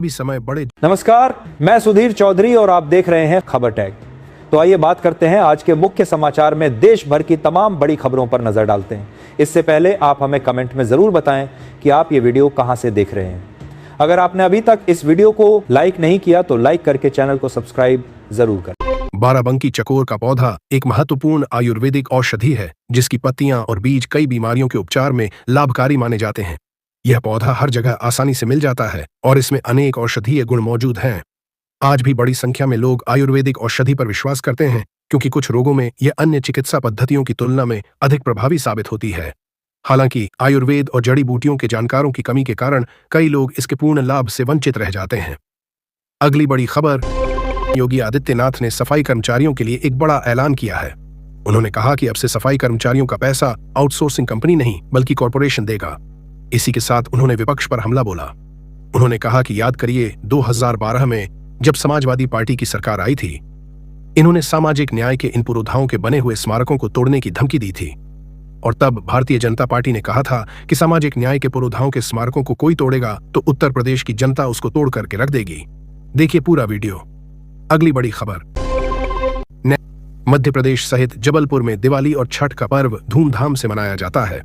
भी समय बड़े। नमस्कार, मैं सुधीर चौधरी और आप देख रहे हैं खबर टैग। तो आइए बात करते हैं आज के मुख्य समाचार में देश भर की तमाम बड़ी खबरों पर नजर डालते हैं। इससे पहले आप हमें कमेंट में जरूर बताएं कि आप ये वीडियो कहां से देख रहे हैं। अगर आपने अभी तक इस वीडियो को लाइक नहीं किया तो लाइक करके चैनल को सब्सक्राइब जरूर करें। बाराबंकी चकोर का पौधा एक महत्वपूर्ण आयुर्वेदिक औषधि है जिसकी पत्तियां और बीज कई बीमारियों के उपचार में लाभकारी माने जाते हैं। यह पौधा हर जगह आसानी से मिल जाता है और इसमें अनेक औषधीय गुण मौजूद हैं। आज भी बड़ी संख्या में लोग आयुर्वेदिक औषधि पर विश्वास करते हैं क्योंकि कुछ रोगों में यह अन्य चिकित्सा पद्धतियों की तुलना में अधिक प्रभावी साबित होती है। हालांकि आयुर्वेद और जड़ी बूटियों के जानकारों की कमी के कारण कई लोग इसके पूर्ण लाभ से वंचित रह जाते हैं। अगली बड़ी खबर, योगी आदित्यनाथ ने सफाई कर्मचारियों के लिए एक बड़ा ऐलान किया है। उन्होंने कहा कि अब से सफाई कर्मचारियों का पैसा आउटसोर्सिंग कंपनी नहीं बल्कि कॉरपोरेशन देगा। इसी के साथ उन्होंने विपक्ष पर हमला बोला। उन्होंने कहा कि याद करिए 2012 में जब समाजवादी पार्टी की सरकार आई थी, इन्होंने सामाजिक न्याय के इन पुरोधाओं के बने हुए स्मारकों को तोड़ने की धमकी दी थी और तब भारतीय जनता पार्टी ने कहा था कि सामाजिक न्याय के पुरोधाओं के स्मारकों को कोई तोड़ेगा तो उत्तर प्रदेश की जनता उसको तोड़ करके रख देगी। देखिए पूरा वीडियो। अगली बड़ी खबर, मध्य प्रदेश सहित जबलपुर में दिवाली और छठ का पर्व धूमधाम से मनाया जाता है।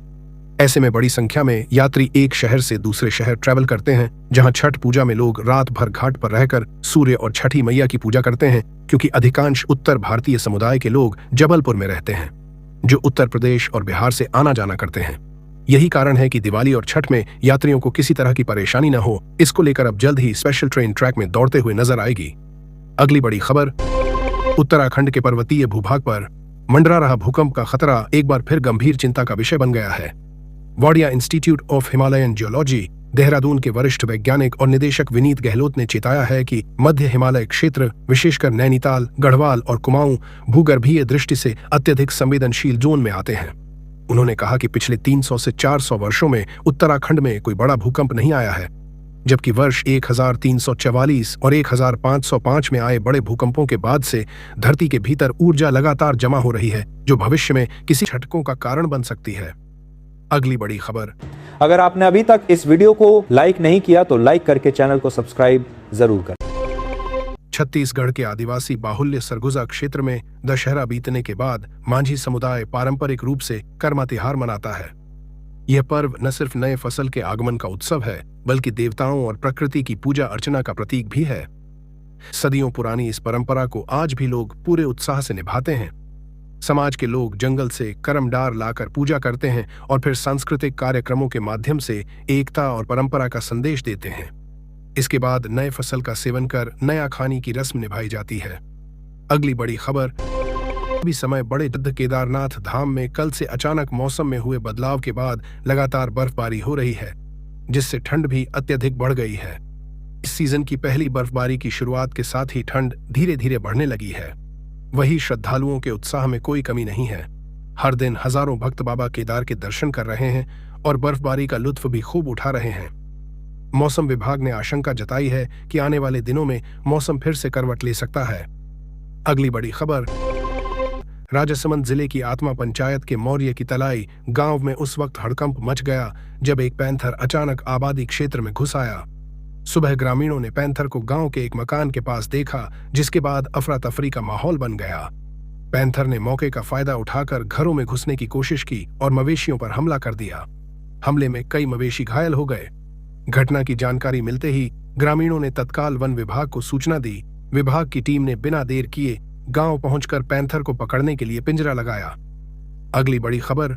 ऐसे में बड़ी संख्या में यात्री एक शहर से दूसरे शहर ट्रैवल करते हैं, जहां छठ पूजा में लोग रात भर घाट पर रहकर सूर्य और छठी मैया की पूजा करते हैं, क्योंकि अधिकांश उत्तर भारतीय समुदाय के लोग जबलपुर में रहते हैं जो उत्तर प्रदेश और बिहार से आना जाना करते हैं। यही कारण है कि दिवाली और छठ में यात्रियों को किसी तरह की परेशानी न हो, इसको लेकर अब जल्द ही स्पेशल ट्रेन ट्रैक में दौड़ते हुए नजर आएगी। अगली बड़ी खबर, उत्तराखंड के पर्वतीय भूभाग पर मंडरा रहा भूकंप का खतरा एक बार फिर गंभीर चिंता का विषय बन गया है। Wadia institute of Himalayan geology, Dehradun के वरिष्ठ वैज्ञानिक और निदेशक विनीत गहलोत ने चेताया है कि मध्य हिमालय क्षेत्र, विशेषकर नैनीताल, गढ़वाल और कुमाऊं भूगर्भीय दृष्टि से अत्यधिक संवेदनशील जोन में आते हैं। उन्होंने कहा कि पिछले 300 से 400 वर्षों में उत्तराखंड में कोई बड़ा भूकंप नहीं आया है, जबकि वर्ष 1344 और 1505 में आए बड़े भूकंपों के बाद से धरती के भीतर ऊर्जा लगातार जमा हो रही है जो भविष्य में किसी झटकों का कारण बन सकती है। अगली बड़ी खबर, अगर आपने अभी तक इस वीडियो को लाइक नहीं किया तो लाइक करके चैनल को सब्सक्राइब जरूर करें। छत्तीसगढ़ के आदिवासी बाहुल्य सरगुजा क्षेत्र में दशहरा बीतने के बाद मांझी समुदाय पारंपरिक रूप से कर्मा तिहार मनाता है। यह पर्व न सिर्फ नए फसल के आगमन का उत्सव है बल्कि देवताओं और प्रकृति की पूजा अर्चना का प्रतीक भी है। सदियों पुरानी इस परंपरा को आज भी लोग पूरे उत्साह से निभाते हैं। समाज के लोग जंगल से करमडार लाकर पूजा करते हैं और फिर सांस्कृतिक कार्यक्रमों के माध्यम से एकता और परंपरा का संदेश देते हैं। इसके बाद नए फसल का सेवन कर नया खाने की रस्म निभाई जाती है। अगली बड़ी खबर, भी समय बड़े केदारनाथ धाम में कल से अचानक मौसम में हुए बदलाव के बाद लगातार बर्फबारी हो रही है, जिससे ठंड भी अत्यधिक बढ़ गई है। इस सीजन की पहली बर्फबारी की शुरुआत के साथ ही ठंड धीरे धीरे बढ़ने लगी है। वही श्रद्धालुओं के उत्साह में कोई कमी नहीं है। हर दिन हजारों भक्त बाबा केदार के दर्शन कर रहे हैं और बर्फबारी का लुत्फ भी खूब उठा रहे हैं। मौसम विभाग ने आशंका जताई है कि आने वाले दिनों में मौसम फिर से करवट ले सकता है। अगली बड़ी खबर, राजसमंद जिले की आत्मा पंचायत के मौर्य की तलाई गांव में उस वक्त हड़कंप मच गया जब एक पैंथर अचानक आबादी क्षेत्र में घुस आया। सुबह ग्रामीणों ने पैंथर को गांव के एक मकान के पास देखा, जिसके बाद अफरा तफरी का माहौल बन गया। पैंथर ने मौके का फायदा उठाकर घरों में घुसने की कोशिश की और मवेशियों पर हमला कर दिया। हमले में कई मवेशी घायल हो गए। घटना की जानकारी मिलते ही ग्रामीणों ने तत्काल वन विभाग को सूचना दी। विभाग की टीम ने बिना देर किए गांव पहुंचकर पैंथर को पकड़ने के लिए पिंजरा लगाया। अगली बड़ी खबर,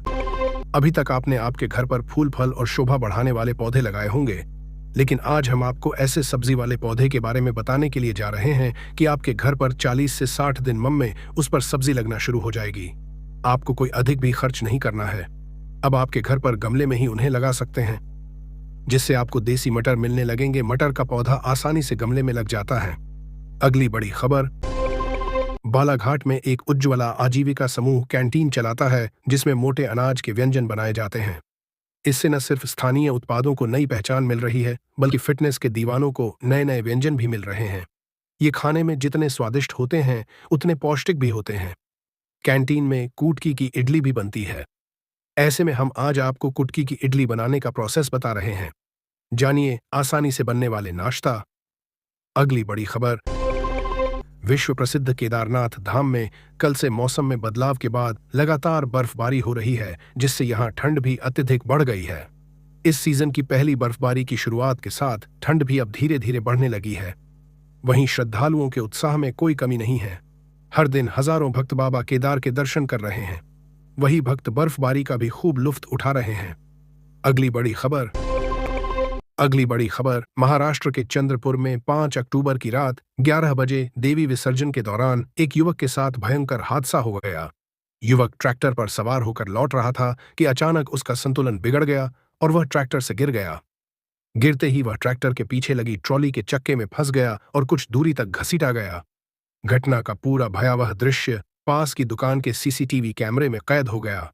अभी तक आपने आपके घर पर फूल फल और शोभा बढ़ाने वाले पौधे लगाए होंगे, लेकिन आज हम आपको ऐसे सब्जी वाले पौधे के बारे में बताने के लिए जा रहे हैं कि आपके घर पर 40 से 60 दिन में उस पर सब्जी लगना शुरू हो जाएगी। आपको कोई अधिक भी खर्च नहीं करना है। अब आपके घर पर गमले में ही उन्हें लगा सकते हैं, जिससे आपको देसी मटर मिलने लगेंगे। मटर का पौधा आसानी से गमले में लग जाता है। अगली बड़ी खबर, बालाघाट में एक उज्ज्वला आजीविका समूह कैंटीन चलाता है जिसमें मोटे अनाज के व्यंजन बनाए जाते हैं। इससे न सिर्फ स्थानीय उत्पादों को नई पहचान मिल रही है बल्कि फिटनेस के दीवानों को नए नए व्यंजन भी मिल रहे हैं। ये खाने में जितने स्वादिष्ट होते हैं उतने पौष्टिक भी होते हैं। कैंटीन में कुटकी की इडली भी बनती है। ऐसे में हम आज आपको कुटकी की इडली बनाने का प्रोसेस बता रहे हैं। जानिए आसानी से बनने वाले नाश्ता, अगली बड़ी खबर, विश्व प्रसिद्ध केदारनाथ धाम में कल से मौसम में बदलाव के बाद लगातार बर्फबारी हो रही है, जिससे यहां ठंड भी अत्यधिक बढ़ गई है। इस सीजन की पहली बर्फबारी की शुरुआत के साथ ठंड भी अब धीरे धीरे बढ़ने लगी है। वहीं श्रद्धालुओं के उत्साह में कोई कमी नहीं है। हर दिन हजारों भक्त बाबा केदार के दर्शन कर रहे हैं। वही भक्त बर्फबारी का भी खूब लुत्फ उठा रहे हैं। अगली बड़ी खबर, महाराष्ट्र के चंद्रपुर में 5 अक्टूबर की रात 11 बजे देवी विसर्जन के दौरान एक युवक के साथ भयंकर हादसा हो गया। युवक ट्रैक्टर पर सवार होकर लौट रहा था कि अचानक उसका संतुलन बिगड़ गया और वह ट्रैक्टर से गिर गया। गिरते ही वह ट्रैक्टर के पीछे लगी ट्रॉली के चक्के में फंस गया और कुछ दूरी तक घसीटा गया। घटना का पूरा भयावह दृश्य पास की दुकान के सीसीटीवी कैमरे में कैद हो गया।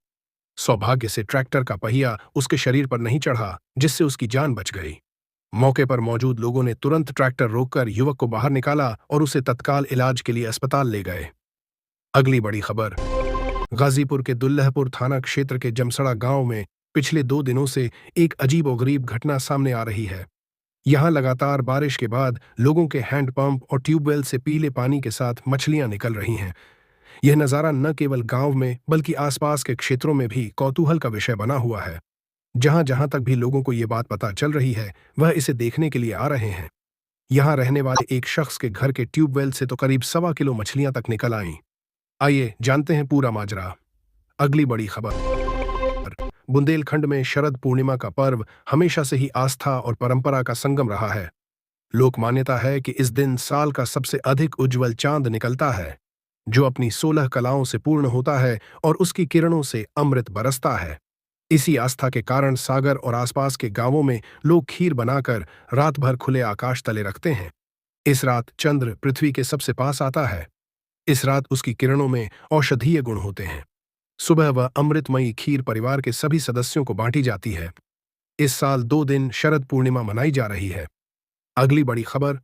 सौभाग्य से ट्रैक्टर का पहिया उसके शरीर पर नहीं चढ़ा, जिससे उसकी जान बच गई। मौके पर मौजूद लोगों ने तुरंत ट्रैक्टर रोककर युवक को बाहर निकाला और उसे तत्काल इलाज के लिए अस्पताल ले गए। अगली बड़ी खबर, गाजीपुर के दुल्लहपुर थाना क्षेत्र के जमसड़ा गांव में पिछले 2 दिनों से एक अजीबोगरीब घटना सामने आ रही है। यहां लगातार बारिश के बाद लोगों के हैंडपंप और ट्यूबवेल से पीले पानी के साथ मछलियां निकल रही हैं। यह नज़ारा न केवल गांव में बल्कि आसपास के क्षेत्रों में भी कौतूहल का विषय बना हुआ है। जहां जहां तक भी लोगों को ये बात पता चल रही है, वह इसे देखने के लिए आ रहे हैं। यहां रहने वाले एक शख्स के घर के ट्यूबवेल से तो करीब 1.25 किलो मछलियां तक निकल आईं। आइए जानते हैं पूरा माजरा। अगली बड़ी खबर, बुंदेलखंड में शरद पूर्णिमा का पर्व हमेशा से ही आस्था और परंपरा का संगम रहा है। लोक मान्यता है कि इस दिन साल का सबसे अधिक उज्जवल चांद निकलता है, जो अपनी 16 कलाओं से पूर्ण होता है और उसकी किरणों से अमृत बरसता है। इसी आस्था के कारण सागर और आसपास के गांवों में लोग खीर बनाकर रात भर खुले आकाश तले रखते हैं। इस रात चंद्र पृथ्वी के सबसे पास आता है। इस रात उसकी किरणों में औषधीय गुण होते हैं। सुबह वह अमृतमयी खीर परिवार के सभी सदस्यों को बांटी जाती है। इस साल 2 दिन शरद पूर्णिमा मनाई जा रही है। अगली बड़ी खबर,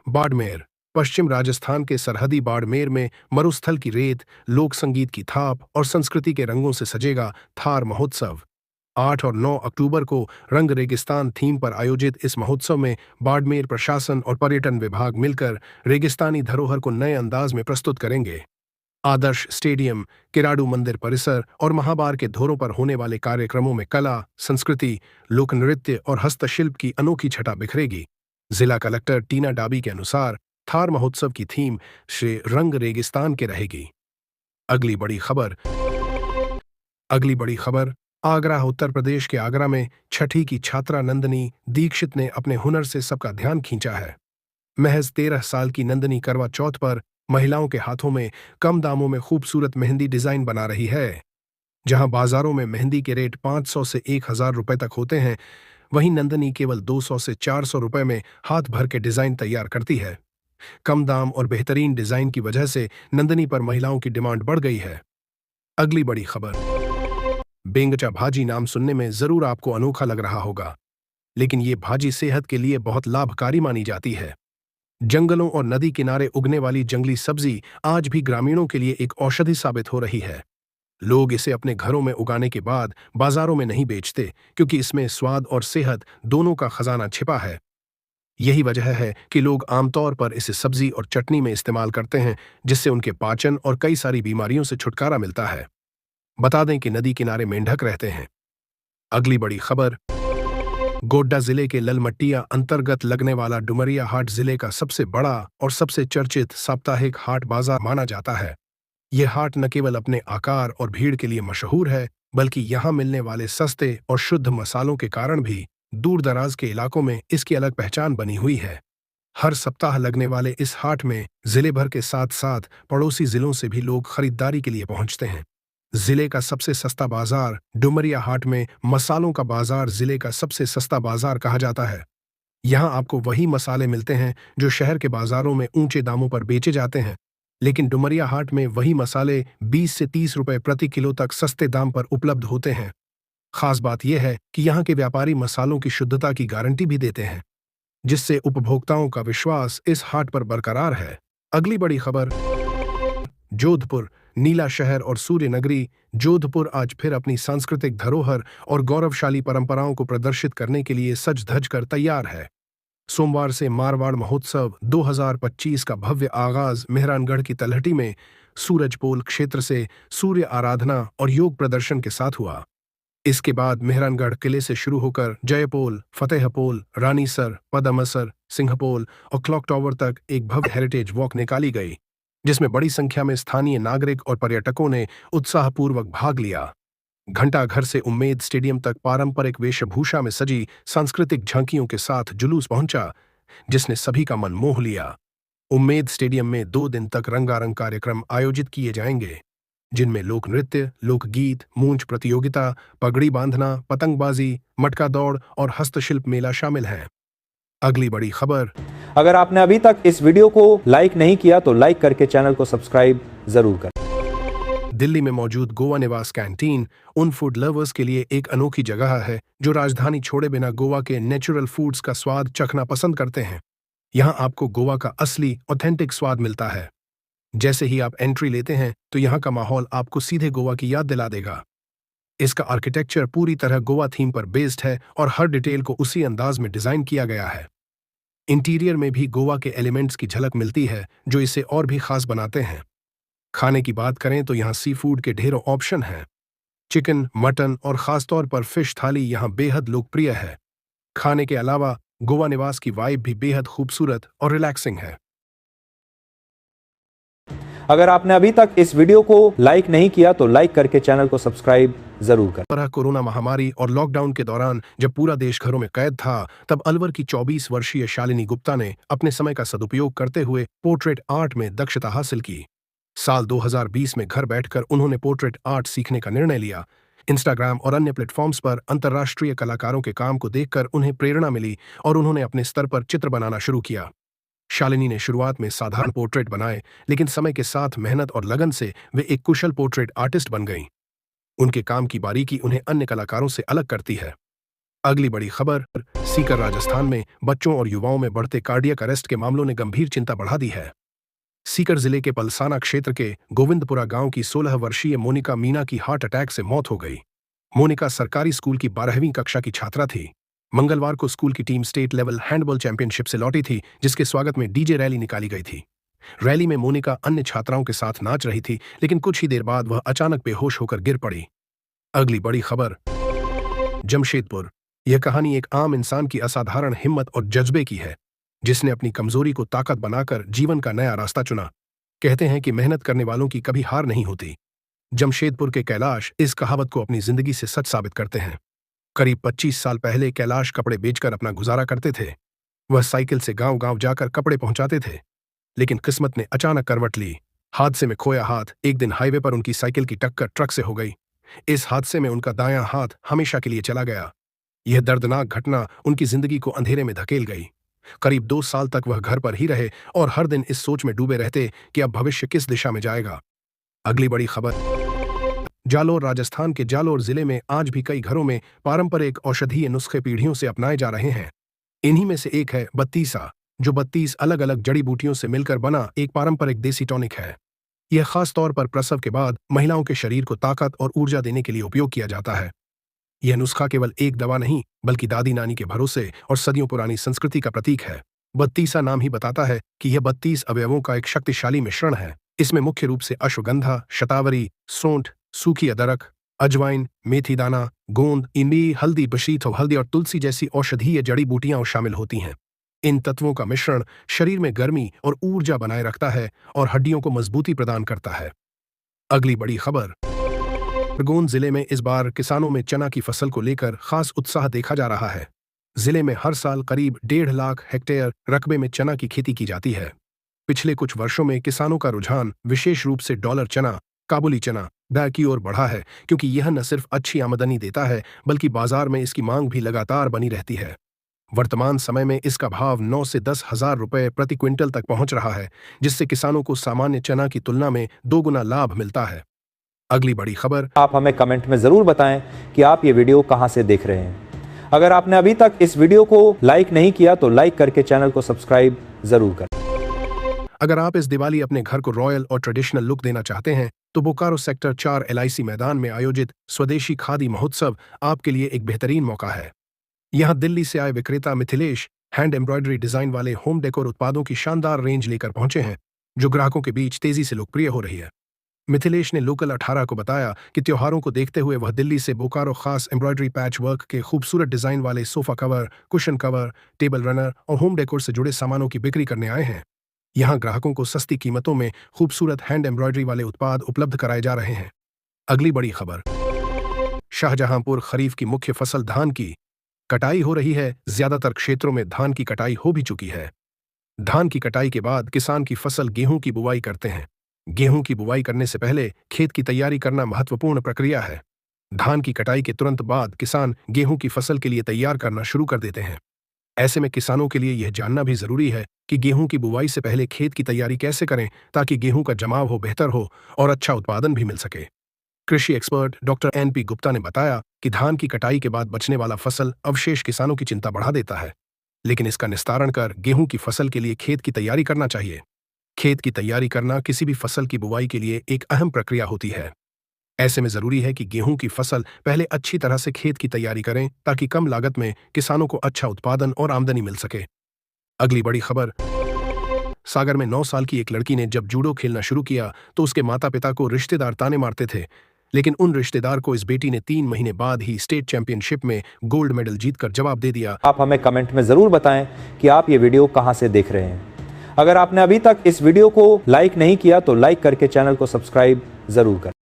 बाड़मेर, पश्चिम राजस्थान के सरहदी बाड़मेर में मरुस्थल की रेत, लोक संगीत की थाप और संस्कृति के रंगों से सजेगा थार महोत्सव। 8 और 9 अक्टूबर को रंग रेगिस्तान थीम पर आयोजित इस महोत्सव में बाड़मेर प्रशासन और पर्यटन विभाग मिलकर रेगिस्तानी धरोहर को नए अंदाज में प्रस्तुत करेंगे। आदर्श स्टेडियम, किराडू मंदिर परिसर और महाबार के धोरों पर होने वाले कार्यक्रमों में कला, संस्कृति, लोक नृत्य और हस्तशिल्प की अनोखी छटा बिखरेगी। जिला कलेक्टर टीना डाबी के अनुसार थार महोत्सव की थीम श्री रंग रेगिस्तान के रहेगी। अगली बड़ी खबर, आगरा, उत्तर प्रदेश के आगरा में 6ठी की छात्रा नंदनी दीक्षित ने अपने हुनर से सबका ध्यान खींचा है। महज 13 साल की नंदनी करवा चौथ पर महिलाओं के हाथों में कम दामों में खूबसूरत मेहंदी डिजाइन बना रही है। जहां बाजारों में मेहंदी के रेट 500 से 1000 रुपए तक होते हैं, वहीं नंदनी केवल 200 से 400 रुपए में हाथ भर के डिजाइन तैयार करती है। कम दाम और बेहतरीन डिजाइन की वजह से नंदनी पर महिलाओं की डिमांड बढ़ गई है। अगली बड़ी खबर, बेंगचा भाजी नाम सुनने में जरूर आपको अनोखा लग रहा होगा, लेकिन ये भाजी सेहत के लिए बहुत लाभकारी मानी जाती है। जंगलों और नदी किनारे उगने वाली जंगली सब्जी आज भी ग्रामीणों के लिए एक औषधि साबित हो रही है। लोग इसे अपने घरों में उगाने के बाद बाजारों में नहीं बेचते, क्योंकि इसमें स्वाद और सेहत दोनों का खजाना छिपा है। यही वजह है कि लोग आमतौर पर इसे सब्जी और चटनी में इस्तेमाल करते हैं, जिससे उनके पाचन और कई सारी बीमारियों से छुटकारा मिलता है। बता दें कि नदी किनारे मेंढक रहते हैं। अगली बड़ी खबर, गोड्डा जिले के ललमट्टिया अंतर्गत लगने वाला डुमरिया हाट जिले का सबसे बड़ा और सबसे चर्चित साप्ताहिक हाट बाजार माना जाता है। यह हाट न केवल अपने आकार और भीड़ के लिए मशहूर है, बल्कि यहाँ मिलने वाले सस्ते और शुद्ध मसालों के कारण भी दूर दराज के इलाकों में इसकी अलग पहचान बनी हुई है। हर सप्ताह लगने वाले इस हाट में जिले भर के साथ साथ पड़ोसी जिलों से भी लोग खरीदारी के लिए पहुंचते हैं। जिले का सबसे सस्ता बाजार डुमरिया हाट में मसालों का बाजार जिले का सबसे सस्ता बाजार कहा जाता है। यहाँ आपको वही मसाले मिलते हैं जो शहर के बाजारों में ऊंचे दामों पर बेचे जाते हैं, लेकिन डुमरिया हाट में वही मसाले 20 से 30 रुपए प्रति किलो तक सस्ते दाम पर उपलब्ध होते हैं। खास बात यह है कि यहाँ के व्यापारी मसालों की शुद्धता की गारंटी भी देते हैं, जिससे उपभोक्ताओं का विश्वास इस हाट पर बरकरार है। अगली बड़ी खबर, जोधपुर, नीला शहर और सूर्य नगरी जोधपुर आज फिर अपनी सांस्कृतिक धरोहर और गौरवशाली परंपराओं को प्रदर्शित करने के लिए सज धज कर तैयार है। सोमवार से मारवाड़ महोत्सव 2025 का भव्य आगाज मेहरानगढ़ की तलहटी में सूरजपोल क्षेत्र से सूर्य आराधना और योग प्रदर्शन के साथ हुआ। इसके बाद मेहरानगढ़ किले से शुरू होकर जयपोल, फतेहपोल, रानीसर, पदमसर, सिंहपोल और क्लॉक टावर तक एक भव्य हेरिटेज वॉक निकाली गई, जिसमें बड़ी संख्या में स्थानीय नागरिक और पर्यटकों ने उत्साहपूर्वक भाग लिया। घंटाघर से उम्मेद स्टेडियम तक पारंपरिक वेशभूषा में सजी सांस्कृतिक झांकियों के साथ जुलूस पहुंचा, जिसने सभी का मन मोह लिया। उम्मेद स्टेडियम में 2 दिन तक रंगारंग कार्यक्रम आयोजित किए जाएंगे, जिनमें लोक नृत्य, लोकगीत, मूंछ प्रतियोगिता, पगड़ी बांधना, पतंगबाजी, मटका दौड़ और हस्तशिल्प मेला शामिल हैं। अगली बड़ी खबर। अगर आपने अभी तक इस वीडियो को लाइक नहीं किया तो लाइक करके चैनल को सब्सक्राइब जरूर करें। दिल्ली में मौजूद गोवा निवास कैंटीन उन फूड लवर्स के लिए एक अनोखी जगह है जो राजधानी छोड़े बिना गोवा के नेचुरल फूड्स का स्वाद चखना पसंद करते हैं। यहां आपको गोवा का असली ऑथेंटिक स्वाद मिलता है। जैसे ही आप एंट्री लेते हैं तो यहां का माहौल आपको सीधे गोवा की याद दिला देगा। इसका आर्किटेक्चर पूरी तरह गोवा थीम पर बेस्ड है और हर डिटेल को उसी अंदाज में डिजाइन किया गया है। इंटीरियर में भी गोवा के एलिमेंट्स की झलक मिलती है जो इसे और भी खास बनाते हैं। खाने की बात करें तो यहाँ सी फूड के ढेरों ऑप्शन हैं। चिकन, मटन और खासतौर पर फिश थाली यहाँ बेहद लोकप्रिय है। खाने के अलावा गोवा निवास की वाइब भी बेहद खूबसूरत और रिलैक्सिंग है। अगर आपने अभी तक इस वीडियो को लाइक नहीं किया तो लाइक करके चैनल को सब्सक्राइब जरूर करें। तरह कोरोना महामारी और लॉकडाउन के दौरान जब पूरा देश घरों में कैद था, तब अलवर की 24 वर्षीय शालिनी गुप्ता ने अपने समय का सदुपयोग करते हुए पोर्ट्रेट आर्ट में दक्षता हासिल की। साल 2020 में घर बैठकर उन्होंने पोर्ट्रेट आर्ट सीखने का निर्णय लिया। इंस्टाग्राम और अन्य प्लेटफॉर्म्स पर अंतर्राष्ट्रीय कलाकारों के काम को देखकर उन्हें प्रेरणा मिली और उन्होंने अपने स्तर पर चित्र बनाना शुरू किया। शालिनी ने शुरुआत में साधारण पोर्ट्रेट बनाए, लेकिन समय के साथ मेहनत और लगन से वे एक कुशल पोर्ट्रेट आर्टिस्ट बन गईं। उनके काम की बारीकी उन्हें अन्य कलाकारों से अलग करती है। अगली बड़ी खबर। सीकर राजस्थान में बच्चों और युवाओं में बढ़ते कार्डियक अरेस्ट के मामलों ने गंभीर चिंता बढ़ा दी है। सीकर जिले के पलसाना क्षेत्र के गोविंदपुरा गांव की 16 वर्षीय मोनिका मीना की हार्ट अटैक से मौत हो गई। मोनिका सरकारी स्कूल की 12वीं कक्षा की छात्रा थी। मंगलवार को स्कूल की team state level handball championship से लौटी थी, जिसके स्वागत में डीजे रैली निकाली गई थी। रैली में मोनिका अन्य छात्राओं के साथ नाच रही थी, लेकिन कुछ ही देर बाद वह अचानक बेहोश होकर गिर पड़ी। अगली बड़ी खबर। जमशेदपुर। यह कहानी एक आम इंसान की असाधारण हिम्मत और जज्बे की है, जिसने अपनी कमजोरी को ताकत बनाकर जीवन का नया रास्ता चुना। कहते हैं कि मेहनत करने वालों की कभी हार नहीं होती। जमशेदपुर के कैलाश इस कहावत को अपनी जिंदगी से सच साबित करते हैं। करीब 25 साल पहले कैलाश कपड़े बेचकर अपना गुजारा करते थे। वह साइकिल से गांव-गांव जाकर कपड़े पहुंचाते थे, लेकिन किस्मत ने अचानक करवट ली। हादसे में खोया हाथ एक दिन हाईवे पर उनकी साइकिल की टक्कर ट्रक से हो गई। इस हादसे में उनका दायां हाथ हमेशा के लिए चला गया। यह दर्दनाक घटना उनकी जिंदगी को अंधेरे में धकेल गई। करीब 2 साल तक वह घर पर ही रहे और हर दिन इस सोच में डूबे रहते कि अब भविष्य किस दिशा में जाएगा। अगली बड़ी खबर। जालोर। राजस्थान के जालोर जिले में आज भी कई घरों में पारंपरिक औषधीय नुस्खे पीढ़ियों से अपनाए जा रहे हैं। इन्हीं में से एक है बत्तीसा, जो 32 अलग अलग जड़ी बूटियों से मिलकर बना एक पारंपरिक देसी टॉनिक है। यह खास तौर पर प्रसव के बाद महिलाओं के शरीर को ताकत और ऊर्जा देने के लिए उपयोग किया जाता है। यह नुस्खा केवल एक दवा नहीं, बल्कि दादी नानी के भरोसे और सदियों पुरानी संस्कृति का प्रतीक है। बत्तीसा नाम ही बताता है कि यह 32 अवयवों का एक शक्तिशाली मिश्रण है। इसमें मुख्य रूप से अश्वगंधा, शतावरी, सौंठ, सूखी अदरक, अजवाइन, मेथी दाना, गोंद, इमली, हल्दी, बशीत हल्दी और तुलसी जैसी औषधीय जड़ी बूटियां शामिल होती हैं। इन तत्वों का मिश्रण शरीर में गर्मी और ऊर्जा बनाए रखता है और हड्डियों को मजबूती प्रदान करता है। अगली बड़ी खबर। खरगोन जिले में इस बार किसानों में चना की फसल को लेकर खास उत्साह देखा जा रहा है। जिले में हर साल करीब 1.5 लाख हेक्टेयर रकबे में चना की खेती की जाती है। पिछले कुछ वर्षों में किसानों का रुझान विशेष रूप से डॉलर चना, काबुली चना, दाल की ओर बढ़ा है, क्योंकि यह न सिर्फ अच्छी आमदनी देता है, बल्कि बाजार में इसकी मांग भी लगातार बनी रहती है। वर्तमान समय में इसका भाव 9 से 10 हजार रुपए प्रति क्विंटल तक पहुंच रहा है, जिससे किसानों को सामान्य चना की तुलना में 2 गुना लाभ मिलता है। अगली बड़ी खबर। आप हमें कमेंट में जरूर बताएं कि आप ये वीडियो कहां से देख रहे हैं। अगर आपने अभी तक इस वीडियो को लाइक नहीं किया तो लाइक करके चैनल को सब्सक्राइब जरूर करें। अगर आप इस दिवाली अपने घर को रॉयल और ट्रेडिशनल लुक देना चाहते हैं, तो बोकारो सेक्टर 4 LIC मैदान में आयोजित स्वदेशी खादी महोत्सव आपके लिए एक बेहतरीन मौका है। यहां दिल्ली से आए विक्रेता मिथिलेश हैंड एम्ब्रॉयडरी डिजाइन वाले होम डेकोर उत्पादों की शानदार रेंज लेकर पहुंचे हैं, जो ग्राहकों के बीच तेजी से लोकप्रिय हो रही है। मिथिलेश ने लोकल 18 को बताया कि त्योहारों को देखते हुए वह दिल्ली से बोकारो खास एम्ब्रॉयडरी पैच वर्क के खूबसूरत डिजाइन वाले sofa cover, cushion cover, table runner और होम डेकोर से जुड़े सामानों की बिक्री करने आए हैं। यहां ग्राहकों को सस्ती कीमतों में खूबसूरत हैंड एम्ब्रॉयडरी वाले उत्पाद उपलब्ध कराए जा रहे हैं। अगली बड़ी खबर, शाहजहांपुर खरीफ की मुख्य फसल धान की कटाई हो रही है। ज्यादातर क्षेत्रों में धान की कटाई हो भी चुकी है। धान की कटाई के बाद किसान की फसल गेहूं की बुवाई करते हैं। गेहूं की बुवाई करने से पहले खेत की तैयारी करना महत्वपूर्ण प्रक्रिया है। धान की कटाई के तुरंत बाद किसान गेहूं की फसल के लिए तैयार करना शुरू कर देते हैं। ऐसे में किसानों के लिए यह जानना भी जरूरी है कि गेहूं की बुवाई से पहले खेत की तैयारी कैसे करें ताकि गेहूं का जमाव हो बेहतर हो और अच्छा उत्पादन भी मिल सके। कृषि एक्सपर्ट डॉक्टर NP गुप्ता ने बताया कि धान की कटाई के बाद बचने वाला फसल अवशेष किसानों की चिंता बढ़ा देता है, लेकिन इसका निस्तारण कर गेहूं की फसल के लिए खेत की तैयारी करना चाहिए। खेत की तैयारी करना किसी भी फसल की बुवाई के लिए एक अहम प्रक्रिया होती है। ऐसे में जरूरी है कि गेहूं की फसल पहले अच्छी तरह से खेत की तैयारी करें ताकि कम लागत में किसानों को अच्छा उत्पादन और आमदनी मिल सके। अगली बड़ी खबर, सागर में 9 साल की एक लड़की ने जब जूडो खेलना शुरू किया तो उसके माता पिता को रिश्तेदार ताने मारते थे, लेकिन उन रिश्तेदार को इस बेटी ने 3 महीने बाद ही स्टेट चैंपियनशिप में गोल्ड मेडल जीतकर जवाब दे दिया। आप हमें कमेंट में जरूर बताएं कि आप ये वीडियो कहां से देख रहे हैं। अगर आपने अभी तक इस वीडियो को लाइक नहीं किया तो लाइक करके चैनल को सब्सक्राइब जरूर करें।